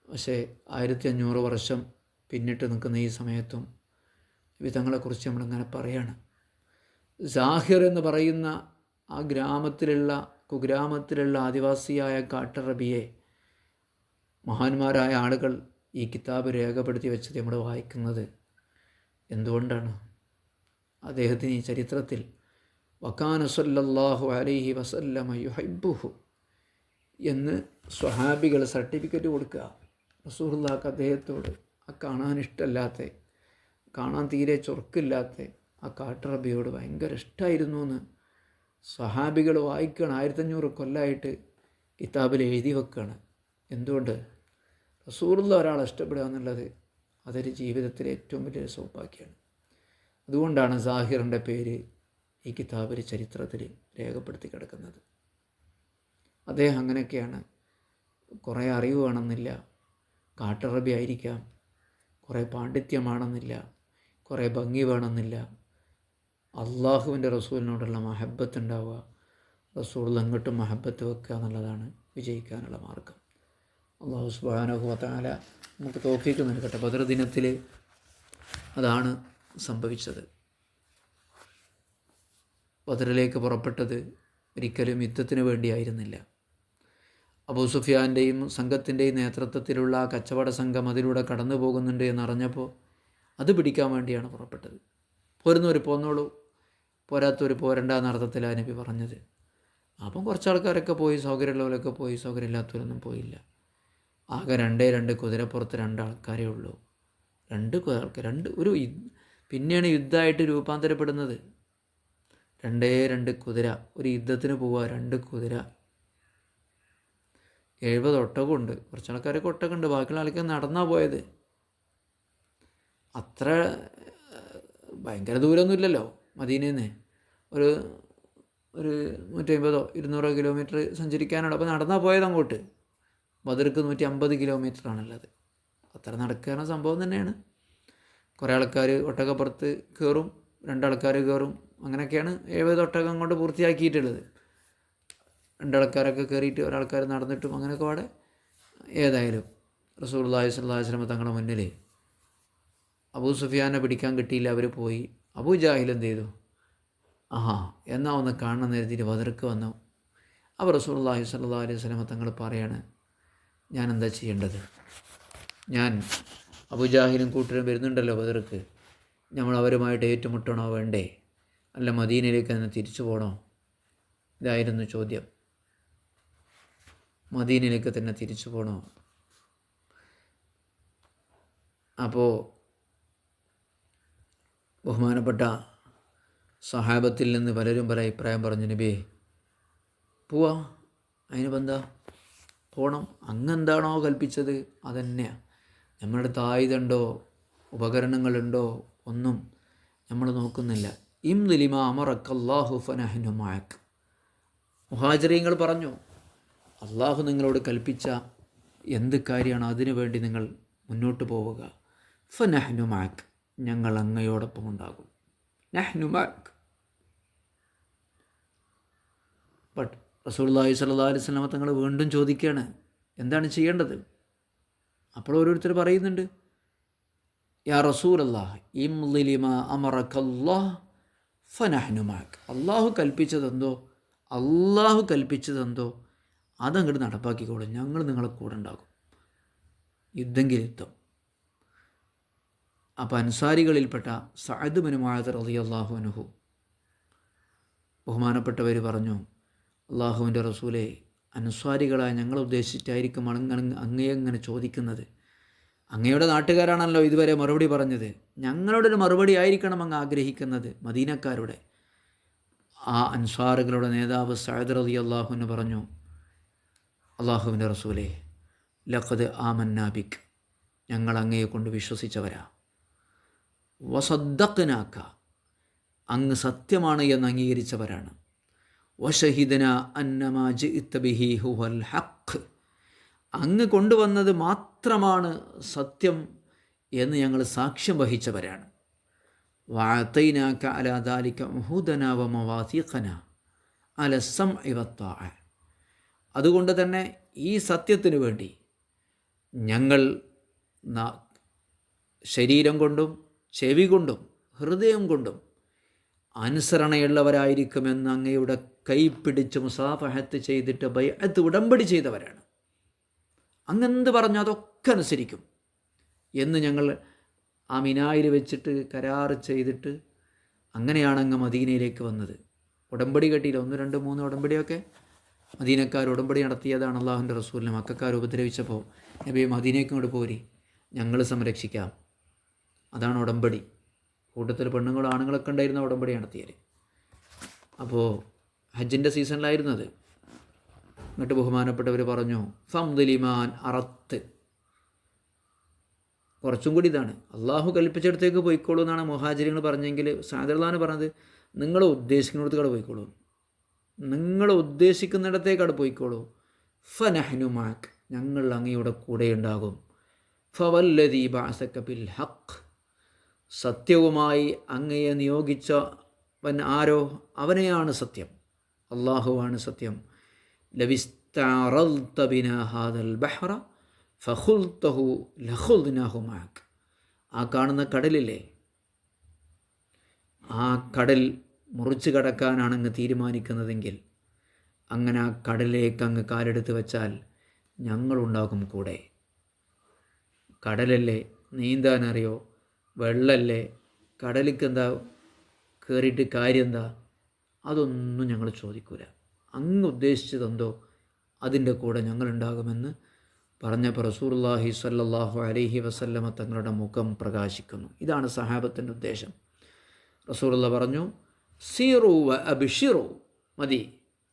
പക്ഷേ 1500 വർഷം പിന്നിട്ട് നിൽക്കുന്ന ഈ സമയത്തും വിധങ്ങളെക്കുറിച്ച് നമ്മളിങ്ങനെ പറയാണ്. സാഹിർ എന്ന് പറയുന്ന ആ കുഗ്രാമത്തിലുള്ള ആദിവാസിയായ കാട്ടറബിയെ മഹാന്മാരായ ആളുകൾ ഈ കിതാബ് രേഖപ്പെടുത്തി വെച്ചത് നമ്മൾ വായിക്കുന്നത് എന്തുകൊണ്ടാണ്? അദ്ദേഹത്തിന് ഈ ചരിത്രത്തിൽ വകാന സല്ലല്ലാഹു അലൈഹി വസല്ലമ യുഹിബ്ബുഹു എന്ന് സ്വഹാബികൾ സർട്ടിഫിക്കറ്റ് കൊടുക്കുക. റസൂലുള്ളാഹിക്ക് അദ്ദേഹത്തോട് കാണാൻ ഇഷ്ടമല്ലാത്ത, കാണാൻ തീരെ ചൊറുക്കില്ലാത്ത ആ കാട്ടറബിയോട് ഭയങ്കര ഇഷ്ടമായിരുന്നു എന്ന് സ്വഹാബികൾ വായിക്കുകയാണ്. 1500 കൊല്ലമായിട്ട് കിതാബിൽ എഴുതി വെക്കുകയാണ്. എന്തുകൊണ്ട്? റസൂലുള്ളാഹി ഒരാളെ ഇഷ്ടപ്പെടുക എന്നുള്ളത് അതൊരു ജീവിതത്തിലെ ഏറ്റവും വലിയ സൗഭാഗ്യമാണ്. അതുകൊണ്ടാണ് സാഹിറിൻ്റെ പേര് ഈ കിതാബിൽ ചരിത്രത്തിൽ രേഖപ്പെടുത്തി കിടക്കുന്നത്. അദ്ദേഹം അങ്ങനെയൊക്കെയാണ്. കുറേ അറിവ് വേണമെന്നില്ല, കാട്ടറബി ആയിരിക്കാം, കുറേ പാണ്ഡിത്യമാണെന്നില്ല, കുറേ ഭംഗി വേണമെന്നില്ല. അള്ളാഹുവിൻ്റെ റസൂലിനോടുള്ള മഹബത്ത് ഉണ്ടാവുക, റസൂൽ അങ്ങോട്ടും മഹബത്ത് വെക്കുക എന്നുള്ളതാണ് വിജയിക്കാനുള്ള മാർഗം. അള്ളാഹു സുബ്ഹാനഹു വ തആല നമുക്ക് തൗഫീഖ് നൽകട്ടെ. ബദർ ദിനത്തിൽ അതാണ് സംഭവിച്ചത്. ബദറിലേക്ക് പുറപ്പെട്ടത് ഒരിക്കലും യുദ്ധത്തിന് വേണ്ടിയായിരുന്നില്ല. അബൂ സുഫിയാൻ്റെയും സംഘത്തിൻ്റെയും നേതൃത്വത്തിലുള്ള ആ കച്ചവട സംഘം അതിലൂടെ കടന്നു പോകുന്നുണ്ട് എന്നറിഞ്ഞപ്പോൾ അത് പിടിക്കാൻ വേണ്ടിയാണ് പുറപ്പെട്ടത്. പോരുന്നവർ പോന്നോളൂ, പോരാത്തവർ പോരണ്ട എന്ന അർത്ഥത്തിലാണ് നബി പറഞ്ഞത്. അപ്പം കുറച്ച് ആൾക്കാരൊക്കെ പോയി, സൗകര്യമുള്ളവരൊക്കെ പോയി, സൗകര്യമില്ലാത്തവരൊന്നും പോയില്ല. ആകെ 2 കുതിരപ്പുറത്ത് 2 ആൾക്കാരേ ഉള്ളൂ. 2 ആൾക്കാർ, പിന്നെയാണ് യുദ്ധമായിട്ട് രൂപാന്തരപ്പെടുന്നത്. 2 കുതിര, ഒരു യുദ്ധത്തിന് പോവുക, 2 കുതിര, 70 ഒട്ടകമുണ്ട്. കുറച്ച് ആൾക്കാരൊക്കെ ഒട്ടകമുണ്ട്, ബാക്കിയുള്ള ആൾക്കാർ നടന്നാണ് പോയത്. അത്ര ഭയങ്കര ദൂരമൊന്നുമില്ലല്ലോ മദീനയിൽ നിന്ന്. ഒരു 150-200 കിലോമീറ്റർ സഞ്ചരിക്കാനുണ്ട്. അപ്പോൾ നടന്നാണ് പോയത് അങ്ങോട്ട്. ബദർക്ക് 150 കിലോമീറ്ററാണുള്ളത്. അത്ര നടക്കുന്ന സംഭവം തന്നെയാണ്. കുറേ ആൾക്കാർ ഒട്ടകപ്പുറത്ത് കയറും, 2 ആൾക്കാർ കയറും. അങ്ങനെയൊക്കെയാണ് 70 ഒട്ടകം അങ്ങോട്ട് പൂർത്തിയാക്കിയിട്ടുള്ളത്. 2 ആൾക്കാരൊക്കെ കയറിയിട്ട് ഒരാൾക്കാർ നടന്നിട്ടും അങ്ങനെയൊക്കെ പാടെ. ഏതായാലും റസൂലുള്ളാഹി സ്വല്ലല്ലാഹു അലൈഹി വസല്ലം തങ്ങളുടെ മുന്നിൽ അബൂ സുഫിയാനെ പിടിക്കാൻ കിട്ടിയില്ല, അവർ പോയി. അബൂ ജാഹിൽ എന്ത് ചെയ്തു? എന്നാൽ ഒന്ന് കാണണം നേരത്തിട്ട് ബദർക്ക് വന്നു. അപ്പോൾ റസൂലുള്ളാഹി സ്വല്ലല്ലാഹു അലൈഹി വസല്ലം തങ്ങൾ പറയാണ്, ഞാൻ എന്താ ചെയ്യേണ്ടത്? ഞാൻ അബൂ ജാഹിലും കൂട്ടരും വരുന്നുണ്ടല്ലോ ബദർക്ക്, നമ്മൾ അവരുമായിട്ട് ഏറ്റുമുട്ടണോ വേണ്ടേ, അല്ല മദീനയിലേക്ക് തന്നെ തിരിച്ചു പോകണോ? ഇതായിരുന്നു ചോദ്യം. മദീനയിലേക്ക് തന്നെ തിരിച്ചു പോകണോ? അപ്പോൾ ബഹുമാനപ്പെട്ട സഹാബത്തിൽ നിന്ന് പലരും പല അഭിപ്രായം പറഞ്ഞു. നബിയെ, പോവാ, അതിന് ബന്ധാ, പോകണം. അങ്ങെന്താണോ കൽപ്പിച്ചത് അതന്നെയാണ്. നമ്മുടെ അടുത്ത് ആയുധമുണ്ടോ ഉപകരണങ്ങളുണ്ടോ ഒന്നും നമ്മൾ നോക്കുന്നില്ല. ഇംദിലിമ അമറക്കല്ലാഹു ഫനഹ്നു മഅക്. മുഹാജിറീങ്ങൾ പറഞ്ഞു, അള്ളാഹു നിങ്ങളോട് കൽപ്പിച്ച എന്ത് കാര്യമാണ് അതിനു വേണ്ടി നിങ്ങൾ മുന്നോട്ട് പോവുക. ഫനഹ്നു മഅക്, ഞങ്ങൾ അങ്ങയോടൊപ്പം ഉണ്ടാകും. നഹ്നു മഅക്. ബട്ട് റസൂലുള്ളാഹി സ്വല്ലല്ലാഹു അലൈഹി വസല്ലം തങ്ങൾ വീണ്ടും ചോദിക്കുകയാണ്, എന്താണ് ചെയ്യേണ്ടത്? അപ്പോൾ ഓരോരുത്തർ പറയുന്നുണ്ട്, യാ റസൂലല്ലാഹ് ഇംളിലിമ അമറക്കല്ലാഹ് ഫനഹ്നു മഅക്. അള്ളാഹു കൽപ്പിച്ചതെന്തോ അതങ്ങോട്ട് നടപ്പാക്കിക്കോളും, ഞങ്ങൾ നിങ്ങളെ കൂടെ ഉണ്ടാകും, യുദ്ധമെങ്കിൽ യുദ്ധം. അപ്പോൾ അൻസാരികളിൽപ്പെട്ട സഅദ് ബിൻ മുആദ് റളിയല്ലാഹു അൻഹു ബഹുമാനപ്പെട്ടവർ പറഞ്ഞു, അള്ളാഹുവിൻ്റെ റസൂലെ, അൻസാരികളായ ഞങ്ങൾ ഉദ്ദേശിച്ചിട്ടായിരിക്കും അങ്ങയെ ചോദിക്കുന്നത്. അങ്ങയുടെ നാട്ടുകാരാണല്ലോ ഇതുവരെ മറുപടി പറഞ്ഞത്, ഞങ്ങളുടെ ഒരു മറുപടി ആയിരിക്കണം അങ്ങ് ആഗ്രഹിക്കുന്നത്, മദീനക്കാരുടെ. ആ അൻസാറുകളുടെ നേതാവ് സഅദ് റളിയല്ലാഹു അൻഹു പറഞ്ഞു, അള്ളാഹുവിൻ്റെ റസൂലെ, ലഖദ് ആമന്നാ ബിക്, ഞങ്ങൾ അങ്ങയെ കൊണ്ട് വിശ്വസിച്ചവരാ. വസദ്ദഖ്നാക, അങ്ങ് സത്യമാണ് എന്ന് അംഗീകരിച്ചവരാണ്. വശഹിദന അന്നമാ ജിഇത ബിഹി ഹുവൽ ഹഖ്, അങ്ങ് കൊണ്ടുവന്നത് മാത്രമാണ് സത്യം എന്ന് ഞങ്ങൾ സാക്ഷ്യം വഹിച്ചവരാണ്. വഅതൈനാക അലാ ദാലിക ഉഹൂദനാ വമവാസിഖനാ അല സമഇ വത്താഅ. അതുകൊണ്ട് തന്നെ ഈ സത്യത്തിനു വേണ്ടി ഞങ്ങൾ ശരീരം കൊണ്ടും ചെവി കൊണ്ടും ഹൃദയം കൊണ്ടും അനുസരണയുള്ളവരായിരിക്കുമെന്ന് അങ്ങയുടെ കൈപ്പിടിച്ച് മുസാഫഹത്ത് ചെയ്തിട്ട് ബൈഅത്ത് ഉടമ്പടി ചെയ്തവരാണ്. അങ്ങെന്ത് പറഞ്ഞു അതൊക്കെ അനുസരിക്കും എന്ന് ഞങ്ങൾ ആ മിനായിൽ വെച്ചിട്ട് കരാർ ചെയ്തിട്ട് അങ്ങനെയാണ് അങ്ങ് മദീനയിലേക്ക് വന്നത്. ഉടമ്പടി കെട്ടിയില്ല, 1, 2, 3 ഉടമ്പടിയൊക്കെ മദീനക്കാർ ഉടമ്പടി നടത്തിയതാണ്. അള്ളാഹുവിൻ്റെ റസൂലിനെ മക്കക്കാർ ഉപദ്രവിച്ചപ്പോൾ നബി മദീനയ്ക്ക് കൊണ്ട് പോരി, ഞങ്ങൾ സംരക്ഷിക്കാം. അതാണ് ഉടമ്പടി. കൂട്ടത്തിൽ പെണ്ണുങ്ങളും ആണുങ്ങളൊക്കെ ഉണ്ടായിരുന്ന ഉടമ്പടി നടത്തിയത്. അപ്പോൾ ഹജ്ജിൻ്റെ സീസണിലായിരുന്നത്. എന്നിട്ട് ബഹുമാനപ്പെട്ടവർ പറഞ്ഞു ഫംദലിമാൻ അറത്ത്, കുറച്ചും കൂടി ഇതാണ്, അള്ളാഹു കൽപ്പിച്ചിടത്തേക്ക് പോയിക്കോളൂ എന്നാണ് മുഹാജിരികൾ പറഞ്ഞെങ്കിൽ സാദുള്ളാന് പറഞ്ഞത് നിങ്ങൾ ഉദ്ദേശിക്കുന്നിടത്തേക്കവിടെ പോയിക്കോളൂ, നിങ്ങൾ ഉദ്ദേശിക്കുന്നിടത്തേക്കവിടെ പോയിക്കോളൂ. ഫനഹ്നു മാക്, ഞങ്ങൾ അങ്ങയുടെ കൂടെ ഉണ്ടാകും. ഫവല്ലദീ ബഅസക ബിൽ ഹഖ്, സത്യവുമായി അങ്ങയെ നിയോഗിച്ചവൻ ആരോ അവനെയാണ് സത്യം, അള്ളാഹുവാണ് സത്യം. ലവിസ്തഅറൽത ബിനാ ഹാദൽ ബഹ്റ ഫഖുൽതഹു ലഖുൽനാഹു മഅക്. ആ കാണുന്ന കടലില്ലേ, ആ കടൽ മുറിച്ച് കടക്കാനാണ് അങ്ങ് തീരുമാനിക്കുന്നതെങ്കിൽ അങ്ങനെ ആ കടലിലേക്ക് അങ്ങ് കാലെടുത്ത് വെച്ചാൽ ഞങ്ങളുണ്ടാകും കൂടെ. കടലല്ലേ, നീന്താനറിയോ? വെള്ളമല്ലേ, കടലിക്ക് എന്താ കയറിയിട്ട് കാര്യം എന്താ? അതൊന്നും ഞങ്ങൾ ചോദിക്കൂല. അങ്ങ് ഉദ്ദേശിച്ചതെന്തോ അതിൻ്റെ കൂടെ ഞങ്ങളുണ്ടാകുമെന്ന് പറഞ്ഞപ്പോൾ റസൂലുള്ളാഹി സ്വല്ലല്ലാഹു അലൈഹി വസല്ലമ തങ്ങളുടെ മുഖം പ്രകാശിക്കുന്നു. ഇതാണ് സഹാബത്തിൻ്റെ ഉദ്ദേശം. റസൂലുള്ള പറഞ്ഞു സീറു വ അബ്ഷിറു, മതി,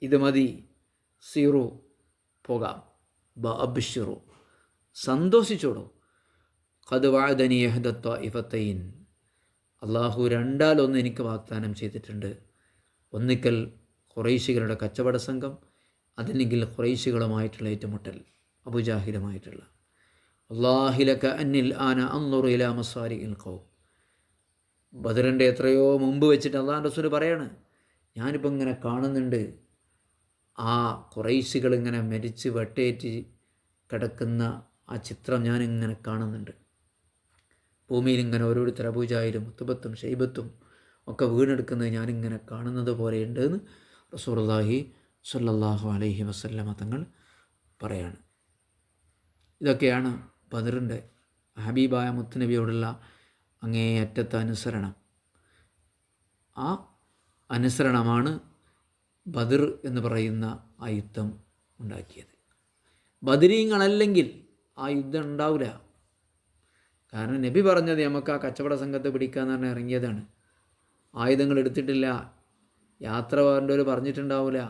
ഇത് മതി. സീറു, പോകാം. ബ അബ്ഷിറു, സന്തോഷിച്ചോളൂ. ഖദ് വഅദനി ഇഹ്ദ ത്വാഇഫത്തൈൻ, അള്ളാഹു 2-1 എനിക്ക് വാഗ്ദാനം ചെയ്തിട്ടുണ്ട്. ഒന്നിക്കൽ ഖുറൈശികളുടെ കച്ചവട സംഘം, അതല്ലെങ്കിൽ ഖുറൈശികളുമായിട്ടുള്ള ഏറ്റുമുട്ടൽ, അബൂജാഹിലുമായിട്ടുള്ള. അല്ലാഹി ലക അന്നിൽ ആന അൻളുറു ഇലാ മസാരിഇൽ ഖൗം. ബദറിൻ്റെ എത്രയോ മുമ്പ് വെച്ചിട്ട് അള്ളാഹു റസൂൽ പറയാണ്, ഞാനിപ്പോൾ ഇങ്ങനെ കാണുന്നുണ്ട് ആ ഖുറൈശികൾ ഇങ്ങനെ മരിച്ച് വെട്ടേറ്റ് കിടക്കുന്ന ആ ചിത്രം ഞാനിങ്ങനെ കാണുന്നുണ്ട്. ഭൂമിയിൽ ഇങ്ങനെ ഓരോരുത്തർ അബൂജാഹിലും ഉത്ബത്തും ഷൈബത്തും ഒക്കെ വീണെടുക്കുന്നത് ഞാനിങ്ങനെ കാണുന്നത് പോലെയുണ്ട് എന്ന് റസൂലുള്ളാഹി സ്വല്ലല്ലാഹു അലൈഹി വസല്ലമ തങ്ങൾ പറയാണ്. ഇതൊക്കെയാണ് ബദറിൻ്റെ ഹബീബായ മുത്തുനബിയോടുള്ള അങ്ങേയറ്റത്തെ അനുസരണം. ആ അനുസരണമാണ് ബദർ എന്ന് പറയുന്ന ആ യുദ്ധം ഉണ്ടാക്കിയത്. ബദരീങ്ങളല്ലെങ്കിൽ ആ യുദ്ധം ഉണ്ടാവില്ല. കാരണം നബി പറഞ്ഞത് നമുക്ക് ആ കച്ചവട സംഘത്തെ പിടിക്കാന്ന് പറഞ്ഞ് ഇറങ്ങിയതാണ്. ആയുധങ്ങൾ എടുത്തിട്ടില്ല, യാത്ര പോകേണ്ടവർ പറഞ്ഞിട്ടുണ്ടാവില്ല,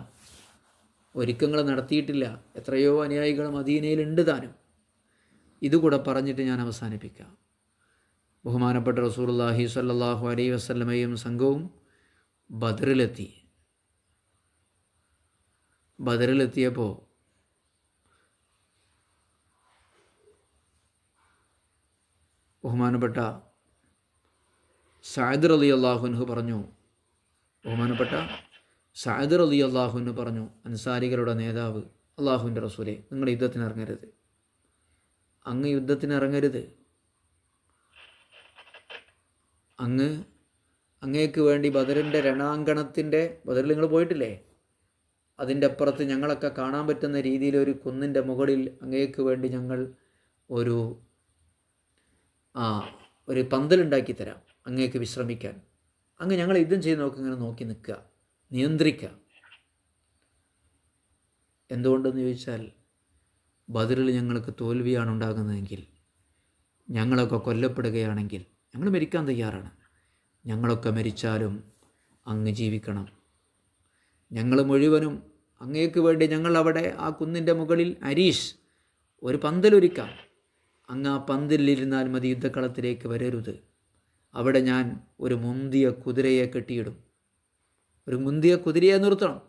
ഒരുക്കങ്ങൾ നടത്തിയിട്ടില്ല. എത്രയോ അനുയായികൾ മദീനയിലുണ്ട് താനും. ഇതുകൂടെ പറഞ്ഞിട്ട് ഞാൻ അവസാനിപ്പിക്കാം. ബഹുമാനപ്പെട്ട റസൂലുള്ളാഹി സ്വല്ലല്ലാഹു അലൈഹി വസല്ലമയും സംഘവും ബദറിലെത്തി. ബദറിലെത്തിയപ്പോൾ ബഹുമാനപ്പെട്ട സഅദ് റളിയല്ലാഹു അൻഹു പറഞ്ഞു, ബഹുമാനപ്പെട്ട സഅദ് റളിയല്ലാഹു അൻഹു പറഞ്ഞു, അൻസാരികളുടെ നേതാവ്, അള്ളാഹുവിൻ്റെ റസൂലേ, നിങ്ങൾ യുദ്ധത്തിന് ഇറങ്ങരുത്, അങ്ങ് യുദ്ധത്തിന് ഇറങ്ങരുത്. അങ്ങേക്ക് വേണ്ടി ബദറിൻ്റെ രണാങ്കണത്തിൻ്റെ, ബദറിൽ നിങ്ങൾ പോയിട്ടില്ലേ, അതിൻ്റെ അപ്പുറത്ത് ഞങ്ങളൊക്കെ കാണാൻ പറ്റുന്ന രീതിയിൽ ഒരു കുന്നിൻ്റെ മുകളിൽ അങ്ങേക്ക് വേണ്ടി ഞങ്ങൾ ഒരു പന്തലുണ്ടാക്കി തരാം അങ്ങേക്ക് വിശ്രമിക്കാൻ. അങ്ങ് ഞങ്ങൾ യുദ്ധം ചെയ്ത് ഇങ്ങനെ നോക്കി നിൽക്കുക, നിയന്ത്രിക്കുക. എന്തുകൊണ്ടെന്ന് ചോദിച്ചാൽ ബദറിൽ ഞങ്ങൾക്ക് തോൽവിയാണ് ഉണ്ടാകുന്നതെങ്കിൽ, ഞങ്ങളൊക്കെ കൊല്ലപ്പെടുകയാണെങ്കിൽ ഞങ്ങൾ മരിക്കാൻ തയ്യാറാണ്. ഞങ്ങളൊക്കെ മരിച്ചാലും അങ്ങ് ജീവിക്കണം. ഞങ്ങൾ മുഴുവനും അങ്ങേക്ക് വേണ്ടി ഞങ്ങൾ അവിടെ ആ കുന്നിൻ്റെ മുകളിൽ അരീഷ് ഒരു പന്തലൊരുക്കാം. അങ്ങ് ആ പന്തലിലിരുന്നാൽ മതി, യുദ്ധക്കളത്തിലേക്ക് വരരുത്. അവിടെ ഞാൻ ഒരു മുന്തിയ കുതിരയെ കെട്ടിയിടും, ഒരു മുന്തിയ കുതിരയെ നിർത്തണം.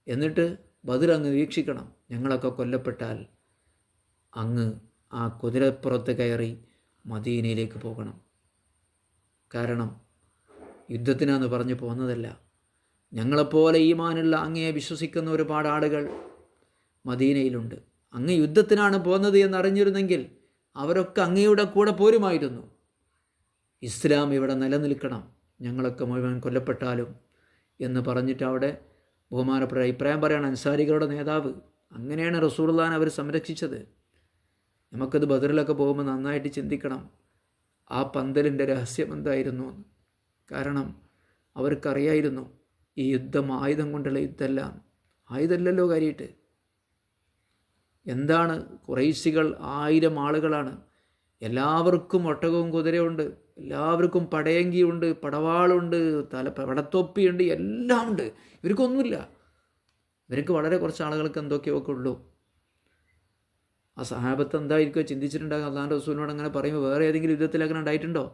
എന്നിട്ട് ബദർ അങ്ങ് വീക്ഷിക്കണം. ഞങ്ങളൊക്കെ കൊല്ലപ്പെട്ടാൽ അങ്ങ് ആ കുതിരപ്പുറത്ത് കയറി മദീനയിലേക്ക് പോകണം. കാരണം യുദ്ധത്തിനാന്ന് പറഞ്ഞു പോകുന്നതല്ല. ഞങ്ങളെപ്പോലെ ഈമാനുള്ള അങ്ങയെ വിശ്വസിക്കുന്ന ഒരുപാട് ആളുകൾ മദീനയിലുണ്ട്. അങ്ങ് യുദ്ധത്തിനാണ് പോകുന്നത് എന്നറിഞ്ഞിരുന്നെങ്കിൽ അവരൊക്കെ അങ്ങയുടെ കൂടെ പോരുമായിരുന്നു. ഇസ്ലാം ഇവിടെ നിലനിൽക്കണം, ഞങ്ങളൊക്കെ മുഴുവൻ കൊല്ലപ്പെട്ടാലും എന്ന് പറഞ്ഞിട്ട് അവിടെ ബഹുമാനപ്പെട്ട അഭിപ്രായം പറയുകയാണ് അൻസാരികളുടെ നേതാവ്. അങ്ങനെയാണ് റസൂലുള്ളാഹിനെ അവർ സംരക്ഷിച്ചത്. നമുക്കത് ബദറിലൊക്കെ പോകുമ്പോൾ നന്നായിട്ട് ചിന്തിക്കണം, ആ പന്തലിൻ്റെ രഹസ്യം എന്തായിരുന്നു എന്ന്. കാരണം അവർക്കറിയായിരുന്നു ഈ യുദ്ധം ആയുധം കൊണ്ടുള്ള യുദ്ധമല്ല. ആയുധമല്ലല്ലോ കാര്യമായിട്ട്. എന്താണ്, ഖുറൈശികൾ 1000 ആളുകളാണ്. എല്ലാവർക്കും ഒട്ടകവും കുതിരയുണ്ട്, എല്ലാവർക്കും പടയങ്കിയുണ്ട്, പടവാളുണ്ട്, പടത്തൊപ്പിയുണ്ട്, എല്ലാം ഉണ്ട്. ഇവർക്കൊന്നുമില്ല. ഇവർക്ക് വളരെ കുറച്ച് ആളുകൾക്ക് എന്തൊക്കെയൊക്കെ ഉള്ളൂ. ആ സഹാബത്ത് എന്തായിരിക്കുമോ ചിന്തിച്ചിട്ടുണ്ടാകും. അള്ളാഹുവിൻ്റെ റസൂലിനോട് അങ്ങനെ പറയുമ്പോൾ വേറെ ഏതെങ്കിലും യുദ്ധത്തിൽ അങ്ങനെ ഉണ്ടായിട്ടുണ്ടോ?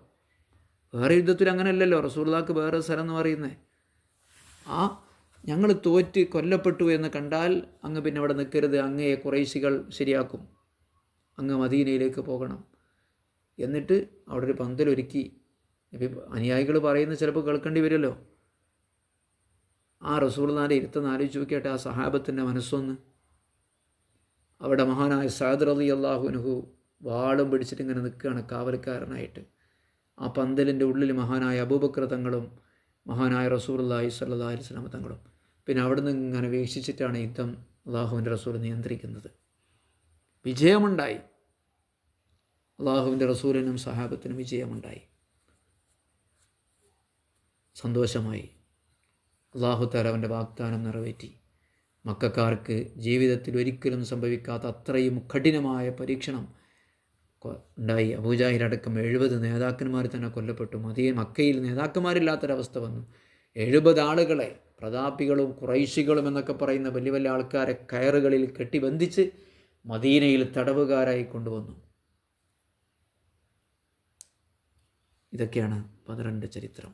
വേറെ യുദ്ധത്തിൽ അങ്ങനെ അല്ലല്ലോ. റസൂലുള്ളാഹിക്ക് വേറെ സ്ഥലം എന്ന് പറയുന്നത്. ഞങ്ങൾ തോറ്റ് കൊല്ലപ്പെട്ടു എന്ന് കണ്ടാൽ അങ്ങ് പിന്നെ അവിടെ നിൽക്കരുത്, അങ്ങയെ ഖുറൈശികൾ ശരിയാക്കും, അങ്ങ് മദീനയിലേക്ക് പോകണം. എന്നിട്ട് അവിടെ ഒരു പന്തലൊരുക്കി. അനുയായികൾ പറയുന്നത് ചിലപ്പോൾ കേൾക്കേണ്ടി വരുമല്ലോ. ആ റസൂലുള്ളാഹിൻ്റെ ഇരുത്തെന്ന് ആലോചിച്ച് നോക്കിയാട്ടെ ആ സഹാബത്തിൻ്റെ മനസ്സൊന്ന്. അവിടെ മഹാനായ സഅദ് റളിയല്ലാഹു അൻഹു വാളും പിടിച്ചിട്ട് ഇങ്ങനെ നിൽക്കുകയാണ് കാവൽക്കാരനായിട്ട്. ആ പന്തലിൻ്റെ ഉള്ളിൽ മഹാനായ അബൂബക്കർ തങ്ങളും മഹാനായ റസൂലുള്ളാഹി സ്വല്ലല്ലാഹി അലൈഹി വസല്ലം തങ്ങളും. പിന്നെ അവിടെ നിന്ന് ഇങ്ങനെ വീക്ഷിച്ചിട്ടാണ് യുദ്ധം അള്ളാഹുവിൻ്റെ റസൂൽ നിയന്ത്രിക്കുന്നത്. വിജയമുണ്ടായി. അള്ളാഹുവിൻ്റെ റസൂലിനും സഹാബത്തിനും വിജയമുണ്ടായി. സന്തോഷമായി. അള്ളാഹു തആല അവൻ്റെ വാഗ്ദാനം നിറവേറ്റി. മക്കക്കാർക്ക് ജീവിതത്തിൽ ഒരിക്കലും സംഭവിക്കാത്ത അത്രയും കഠിനമായ പരീക്ഷണം ഉണ്ടായി. അബൂജാഹിലടക്കം 70 നേതാക്കന്മാർ തന്നെ കൊല്ലപ്പെട്ടു. മക്കയിൽ നേതാക്കന്മാരില്ലാത്തൊരവസ്ഥ വന്നു. 70 ആളുകളെ പ്രതാപികളും ഖുറൈശികളും എന്നൊക്കെ പറയുന്ന വലിയ വലിയ ആൾക്കാരെ കയറുകളിൽ കെട്ടിബന്ധിച്ച് മദീനയിൽ തടവുകാരായി കൊണ്ടുവന്നു. ഇതൊക്കെയാണ് ബദറിൻ്റെ ചരിത്രം.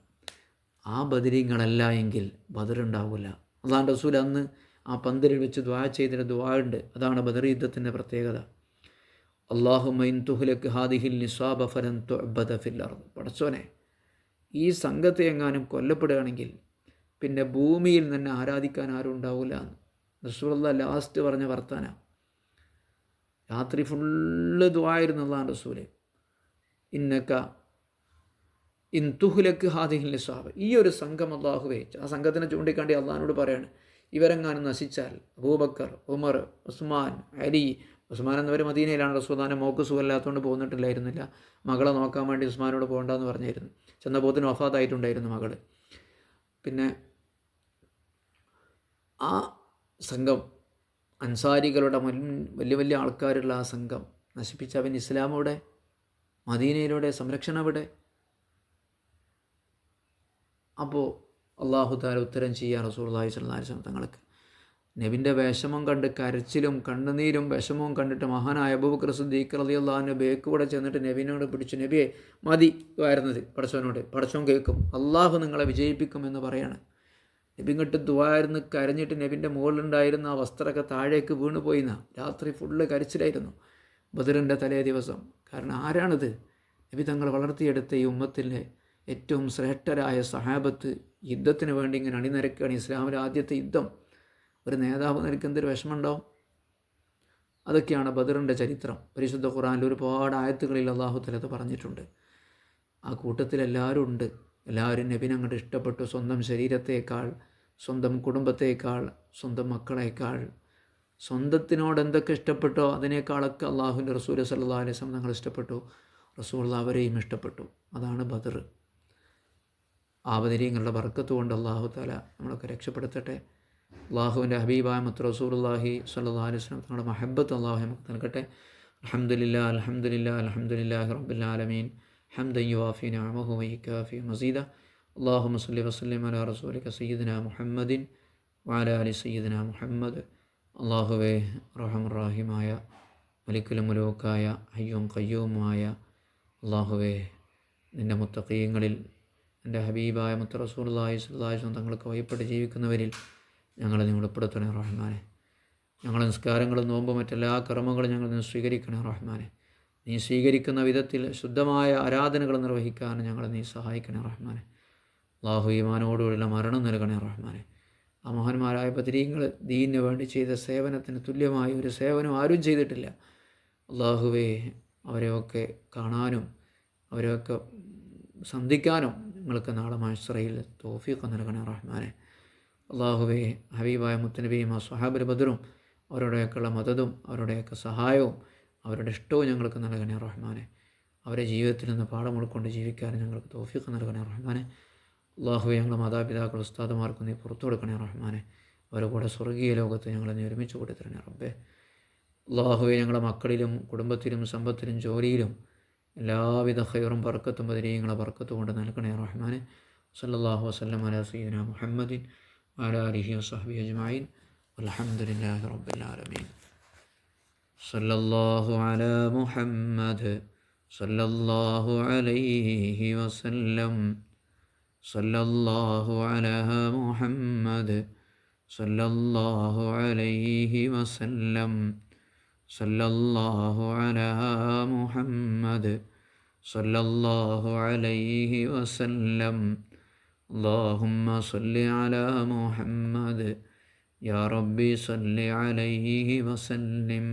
ആ ബദരീങ്ങളല്ല എങ്കിൽ ബദറുണ്ടാവില്ല. അള്ളാഹുവിൻ്റെ റസൂൽ അന്ന് ആ പന്തലിൽ വെച്ച് ദുആ ചെയ്തിട്ട് ദുആ ഉണ്ട്. അതാണ് ബദർ യുദ്ധത്തിൻ്റെ പ്രത്യേകത. അല്ലാഹുമ്മ ഇൻ തുഹ്ലിക് ഹാദിഹിൽ നിസാബ ഫലൻ തുഅബദ ഫിൽ അർദ്. പടച്ചോനെ, ഈ സംഘത്തെ എങ്ങാനും കൊല്ലപ്പെടുകയാണെങ്കിൽ പിന്നെ ഭൂമിയിൽ തന്നെ ആരാധിക്കാൻ ആരും ഉണ്ടാവില്ല എന്ന് റസൂലുള്ളാഹി ലാസ്റ്റ് പറഞ്ഞ വർത്താന. രാത്രി ഫുള്ള് ദുആയിരുന്നു അല്ലാഹുവിൻ്റെ റസൂൽ. ഇന്നക ഇൻ തുഹ്ലിക് ഹാദിഹിൽ നിസാബ, ഈ ഒരു സംഘം അല്ലാഹുവേ, ആ സംഘത്തിനെ ചൂണ്ടിക്കാണ്ടി അള്ളാഹിനോട് പറയാണ്, ഇവരെങ്ങാനും നശിച്ചാൽ അബൂബക്കർ, ഉമർ, ഉസ്മാൻ, അലി. ഉസ്മാൻ എന്നവർ മദീനയിലാണ്. റസൂലുള്ളാഹിന്റെ മോക്ക് സുഖമില്ലാത്തതുകൊണ്ട് പോന്നിട്ടില്ലായിരുന്നില്ല. മകളെ നോക്കാൻ വേണ്ടി ഉസ്മാനോട് പോകണ്ടെന്ന് പറഞ്ഞിരുന്നു. ചെന്നപ്പോത്തിന് വഫാത്തായിട്ടുണ്ടായിരുന്നു മകൾ. പിന്നെ ആ സംഘം അൻസാരികളുടെ വലിയ വലിയ ആൾക്കാരുള്ള ആ സംഘം നശിപ്പിച്ചവൻ ഇസ്ലാമോടെ മദീനയിലൂടെ സംരക്ഷണം അവിടെ. അപ്പോൾ അല്ലാഹു തആല ഉത്തരം ചെയ്യാൻ റസൂലുള്ളാഹി സ്വല്ലല്ലാഹി അലൈഹി വസല്ലം തങ്ങൾക്ക്. നബിൻ്റെ വിഷമം കണ്ട് കരച്ചിലും കണ്ണുനീരും വിഷമവും കണ്ടിട്ട് മഹാനായ അബൂബക്കർ സിദ്ദീഖ് റളിയല്ലാഹു അൻഹു ബേക്കൂടെ ചെന്നിട്ട് നബിനോട് പിടിച്ചു, നബിയെ മതി വരുന്നത്, പടച്ചവനോട്, പടച്ചവൻ കേൾക്കും, അള്ളാഹു നിങ്ങളെ വിജയിപ്പിക്കുമെന്ന് പറയാണ്. നബി ഇങ്ങോട്ട് ദുആയിരുന്ന് കരഞ്ഞിട്ട് നബിൻ്റെ മുകളിലുണ്ടായിരുന്ന ആ വസ്ത്രമൊക്കെ താഴേക്ക് വീണു പോയിന്ന. രാത്രി ഫുള്ള് കരച്ചിലായിരുന്നു ബദറിൻ്റെ തലേ ദിവസം. കാരണം ആരാണിത്? നബി തങ്ങൾ വളർത്തിയെടുത്ത ഈ ഉമ്മത്തിലെ ഏറ്റവും ശ്രേഷ്ഠരായ സഹാബത്ത് യുദ്ധത്തിന് വേണ്ടി ഇങ്ങനെ അണിനിരക്കുകയാണ്. ഇസ്ലാമിലെ ആദ്യത്തെ യുദ്ധം. ഒരു നേതാവ് നിനക്ക് എന്തൊരു വിഷമമുണ്ടാവും? അതൊക്കെയാണ് ബദറിൻ്റെ ചരിത്രം. പരിശുദ്ധ ഖുർആനിൽ ഒരുപാട് ആയത്തുകളിൽ അല്ലാഹു തആല അത് പറഞ്ഞിട്ടുണ്ട്. ആ കൂട്ടത്തിൽ എല്ലാവരും ഉണ്ട്. എല്ലാവരും നബിനെ അങ്ങോട്ട് ഇഷ്ടപ്പെട്ടു. സ്വന്തം ശരീരത്തേക്കാൾ, സ്വന്തം കുടുംബത്തേക്കാൾ, സ്വന്തം മക്കളേക്കാൾ, സ്വന്തത്തിനോട് എന്തൊക്കെ ഇഷ്ടപ്പെട്ടോ അതിനേക്കാളൊക്കെ അള്ളാഹുവിൻ്റെ റസൂൽ സല്ലല്ലാഹു അലൈഹി വസല്ലം തങ്ങൾ ഇഷ്ടപ്പെട്ടു. റസൂൽ അവരെയും ഇഷ്ടപ്പെട്ടു. അതാണ് ബദർ. ആ ബദരീങ്ങളുടെ ബർക്കത്ത് കൊണ്ട് അല്ലാഹു തആല നമ്മളൊക്കെ രക്ഷപ്പെടുത്തട്ടെ. അള്ളാഹുവിൻ്റെ ഹബീബായ മുത്ത് റസൂലുള്ളാഹി സ്വല്ലല്ലാഹു അലൈഹി വസല്ലം തങ്ങളുടെ മഹബ്ബത്ത് അള്ളാഹു നമുക്ക് നൽകട്ടെ. അൽഹംദുലില്ലാഹി അൽഹംദുലില്ലാഹി അൽഹംദുലില്ലാഹി റബ്ബിൽ ആലമീൻ ഹംദൻ യുവാഫി നിഅമഹു വയുകാഫി മസീദ. അല്ലാഹുമ്മ സ്വല്ലി വസല്ലിം അലാ റസൂലിക സയ്യിദിനാ മുഹമ്മദിൻ വഅലാ ആലി സയ്യിദിനാ മുഹമ്മദ്. അല്ലാഹുവേ, റഹ്മാൻ റഹീമായ മലിക്കുൽ മുലൂക്കായ ഹയ്യും ഖയ്യൂമായ അല്ലാഹുവേ, നിൻ്റെ മുത്തഖീങ്ങളിൽ എൻ്റെ ഹബീബായ മുത്ത് റസൂലുള്ളാഹി സ്വല്ലല്ലാഹു അലൈഹി വസല്ലം തങ്ങൾക്ക് വഴിപ്പെട്ട് ജീവിക്കുന്നവരിൽ ഞങ്ങളെ നീ ഉൾപ്പെടുത്തണേ റഹ്മാനെ. ഞങ്ങളുടെ നിസ്കാരങ്ങളും നോമ്പും മറ്റെല്ലാ കർമ്മങ്ങളും ഞങ്ങൾ നീ സ്വീകരിക്കണേ റഹ്മാനെ. നീ സ്വീകരിക്കുന്ന വിധത്തിൽ ശുദ്ധമായ ആരാധനകൾ നിർവഹിക്കാൻ ഞങ്ങളെ നീ സഹായിക്കണേ റഹ്മാനെ. അള്ളാഹു ഈമാനോടുകൂടിയുള്ള മരണം നൽകണേ റഹ്മാനെ. ആ മഹാന്മാരായ ബദരീങ്ങൾ ദീനിന് വേണ്ടി ചെയ്ത സേവനത്തിന് തുല്യമായ ഒരു സേവനം ആരും ചെയ്തിട്ടില്ല. അള്ളാഹുവേ, അവരെയൊക്കെ കാണാനും അവരെയൊക്കെ സന്ധിക്കാനും നിങ്ങൾക്ക് നാളെ മഹ്ശറയിൽ തൗഫീഖ് നൽകണേ റഹ്മാനെ. അള്ളാഹുവേ, ഹബീബായ മുത്തനബിയും ആ സ്വഹാബുൽ ബദറും അവരുടെയൊക്കെയുള്ള മദതും അവരുടെയൊക്കെ സഹായവും അവരുടെ ഇഷ്ടവും ഞങ്ങൾക്ക് നൽകണേ റഹ്മാനെ. അവരെ ജീവിതത്തിൽ നിന്ന് പാഠം ഉൾക്കൊണ്ട് ജീവിക്കാൻ ഞങ്ങൾക്ക് തൗഫീഖ് നൽകണേ റഹ്മാനെ. അള്ളാഹുവെ, ഞങ്ങളുടെ മാതാപിതാക്കൾ ഉസ്താദുമാർക്ക് നീ പുറത്തു കൊടുക്കണേ റഹ്മാനെ. അവരുടെ കൂടെ സ്വർഗീയ ലോകത്ത് ഞങ്ങളെ നീ ഒരുമിച്ച് കൂടി തരണേ റബ്ബേ. അള്ളാഹുവെ, ഞങ്ങളുടെ മക്കളിലും കുടുംബത്തിലും സമ്പത്തിലും ജോലിയിലും എല്ലാവിധ ഖൈറും ബർക്കത്തും ബദരീങ്ങളെ ബർക്കത്ത് കൊണ്ട് നൽകണേ റഹ്മാനെ. സല്ലല്ലാഹു വസല്ലം അലാ സയ്യിദിനാ മുഹമ്മദിൻ വഅലാ ആലിഹി വസഹ്ബിഹി അജ്മഈൻ വൽഹംദുലില്ലാഹി റബ്ബിൽ ആലമീൻ. സല്ലല്ലാഹു അലാ മുഹമ്മദ് സല്ലല്ലാഹു അലൈഹി വസല്ലം. സല്ലല്ലാഹു അലാ മുഹമ്മദ് സല്ലല്ലാഹു അലൈഹി വസല്ലം. സല്ലല്ലാഹു അലാ മുഹമ്മദ് സല്ലല്ലാഹു അലൈഹി വസല്ലം. അല്ലാഹുമ്മ സല്ലി അലാ മുഹമ്മദ് യാ റബ്ബി സല്ലി അലൈഹി വസല്ലം.